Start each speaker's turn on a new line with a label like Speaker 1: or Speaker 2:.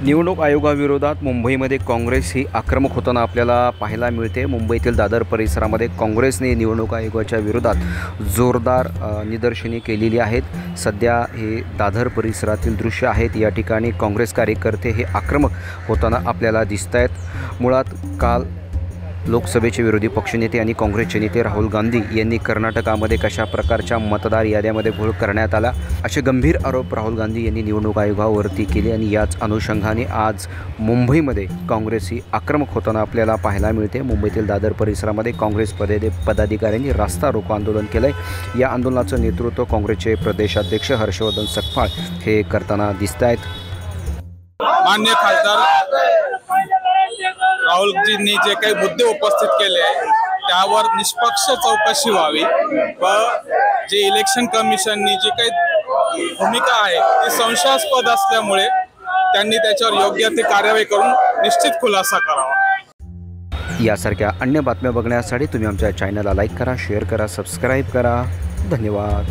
Speaker 1: निवडणूक आयोगाविरोधात मुंबईमध्ये काँग्रेस ही आक्रमक होताना आपल्याला पाहायला मिळते। मुंबईतील दादर परिसरामध्ये काँग्रेसने निवडणूक आयोगाच्या विरोधात जोरदार निदर्शने केलेली आहेत। सध्या हे दादर परिसरातील दृश्य आहेत। या ठिकाणी काँग्रेस कार्यकर्ते हे आक्रमक होताना आपल्याला दिसतायत। मुळात काल लोकसभेचे विरोधी पक्षनेते आणि काँग्रेसचे नेते राहुल गांधी यांनी कर्नाटकामध्ये कशा प्रकारच्या मतदार याद्यामध्ये घोळ करण्यात आला असे गंभीर आरोप राहुल गांधी यांनी निवडणूक आयोगावरती केले आणि याच अनुषंगाने आज मुंबईमध्ये काँग्रेस ही आक्रमक होताना आपल्याला पाहायला मिळते। मुंबईतील दादर परिसरामध्ये काँग्रेस पदाधिकाऱ्यांनी रास्ता रोको आंदोलन केले। या आंदोलनाचं नेतृत्व काँग्रेसचे प्रदेशाध्यक्ष हर्षवर्धन सकपाळ हे करताना दिसतायत।
Speaker 2: माननीय खासदार राहुलजींनी जे काही मुद्दे उपस्थित केले त्यावर निष्पक्ष चौकशी व्हावी व जे इलेक्शन कमिशननी जी काही भूमिका आहे ती संशयास्पद असल्यामुळे त्यांनी त्याच्यावर योग्य ती कार्यवाही करून निश्चित खुलासा करावा।
Speaker 1: यासारख्या अन्य बातम्या बघण्यासाठी तुम्ही आमच्या चॅनलला लाईक करा, शेअर करा, सबस्क्राईब करा। धन्यवाद।